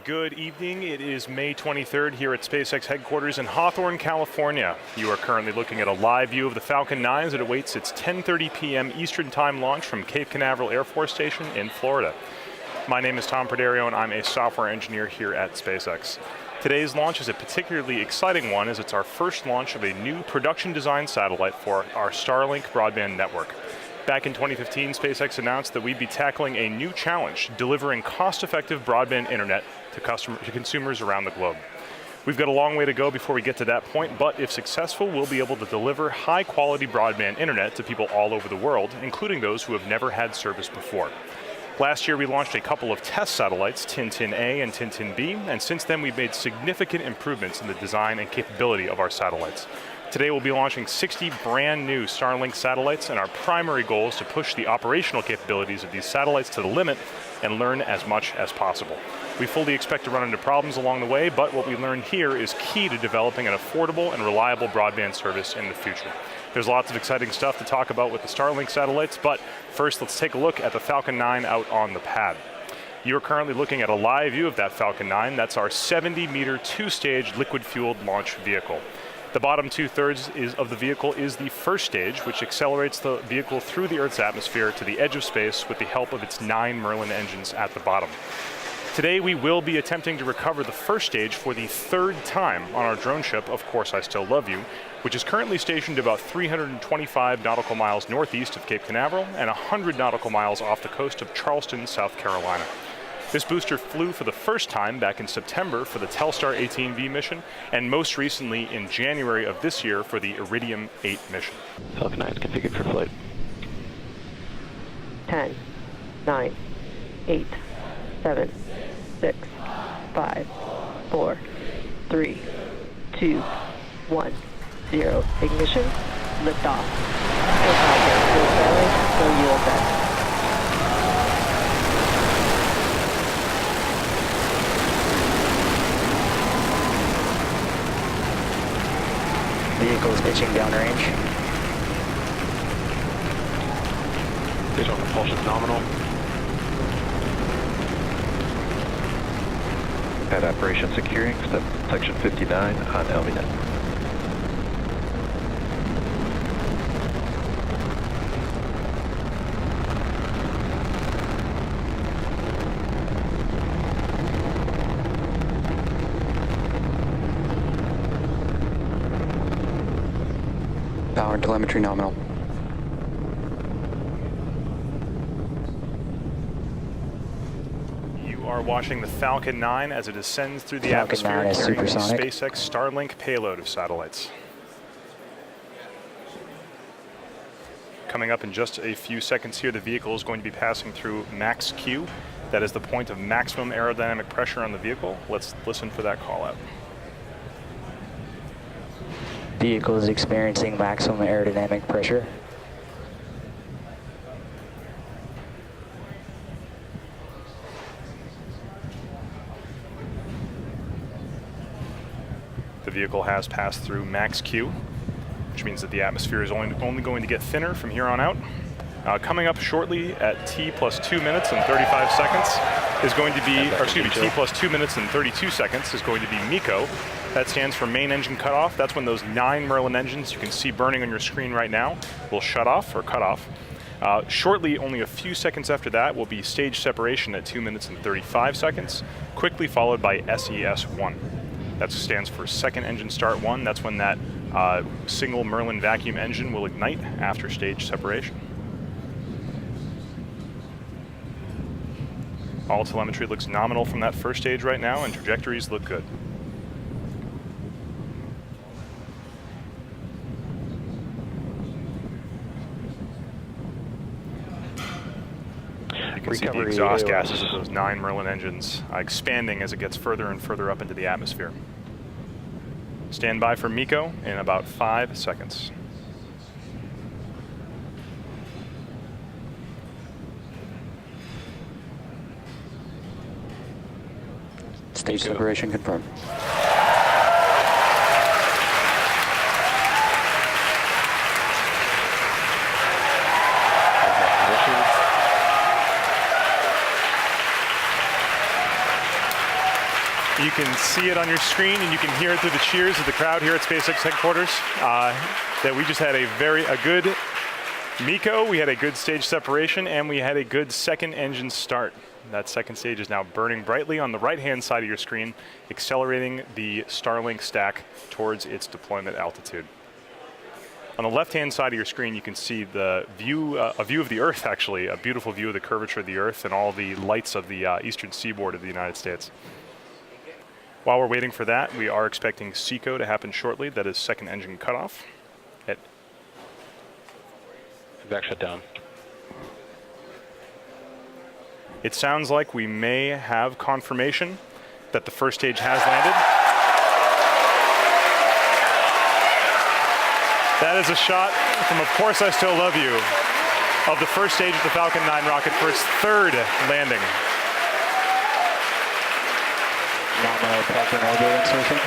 Good evening. It is May 23rd here at SpaceX headquarters in Hawthorne, California. You are currently looking at a live view of the Falcon 9 as it awaits its 10:30 p.m. Eastern Time launch from Cape Canaveral Air Force Station in Florida. My name is Tom Perderio and I'm a software engineer here at SpaceX. Today's launch is a particularly exciting one as it's our first launch of a new production design satellite for our Starlink broadband network. Back in 2015, SpaceX announced that we'd be tackling a new challenge, delivering cost-effective broadband internet to consumers around the globe. We've got a long way to go before we get to that point, but if successful, we'll be able to deliver high-quality broadband internet to people all over the world, including those who have never had service before. Last year, we launched a couple of test satellites, Tintin-A and Tintin-B, and since then, we've made significant improvements in the design and capability of our satellites. Today, we'll be launching 60 brand new Starlink satellites, and our primary goal is to push the operational capabilities of these satellites to the limit and learn as much as possible. We fully expect to run into problems along the way, but what we learned here is key to developing an affordable and reliable broadband service in the future. There's lots of exciting stuff to talk about with the Starlink satellites, but first let's take a look at the Falcon 9 out on the pad. You're currently looking at a live view of that Falcon 9. That's our 70-meter, two-stage liquid-fueled launch vehicle. The bottom two-thirds of the vehicle is the first stage, which accelerates the vehicle through the Earth's atmosphere to the edge of space with the help of its 9 Merlin engines at the bottom. Today, we will be attempting to recover the first stage for the third time on our drone ship, Of Course I Still Love You, which is currently stationed about 325 nautical miles northeast of Cape Canaveral and 100 nautical miles off the coast of Charleston, South Carolina. This booster flew for the first time back in September for the Telstar 18V mission, and most recently in January of this year for the Iridium 8 mission. Falcon 9 configured for flight. 10, 9, 8, 7, 6, 5, 4, 3, 2, 1, 0. Ignition, liftoff. Go Falcon, go USS. Vehicle is pitching downrange. Visual propulsion nominal. Pad operation securing, step section 59 on LVNet. Power and telemetry nominal. You are watching the Falcon 9 as it ascends through the Falcon 9 atmosphere is carrying the supersonic. SpaceX Starlink payload of satellites. Coming up in just a few seconds here, the vehicle is going to be passing through max Q. That is the point of maximum aerodynamic pressure on the vehicle. Let's listen for that call out. Vehicle is experiencing maximum aerodynamic pressure. The vehicle has passed through max Q, which means that the atmosphere is only going to get thinner from here on out. Coming up shortly at T plus 2 minutes and 35 seconds is going to be, T plus 2 minutes and 32 seconds is going to be MECO. That stands for main engine cutoff. That's when those 9 Merlin engines you can see burning on your screen right now will shut off or cut off. Shortly, only a few seconds after that, will be stage separation at 2 minutes and 35 seconds, quickly followed by SES1. That stands for second engine start 1. That's when that single Merlin vacuum engine will ignite after stage separation. All telemetry looks nominal from that first stage right now, and trajectories look good. You can see the exhaust gases of those 9 Merlin engines expanding as it gets further and further up into the atmosphere. Stand by for MECO in about 5 seconds. Stage separation confirmed. You can see it on your screen, and you can hear it through the cheers of the crowd here at SpaceX headquarters. That we just had a good MECO, we had a good stage separation, and we had a good second engine start. That second stage is now burning brightly on the right-hand side of your screen, accelerating the Starlink stack towards its deployment altitude. On the left-hand side of your screen, you can see the view, a view of the Earth, actually, a beautiful view of the curvature of the Earth and all the lights of the eastern seaboard of the United States. While we're waiting for that, we are expecting SECO to happen shortly. That is second engine cutoff. Back shut down. It sounds like we may have confirmation that the first stage has landed. That is a shot from Of Course I Still Love You of the first stage of the Falcon 9 rocket for its third landing. Nominal parking orbit insertion.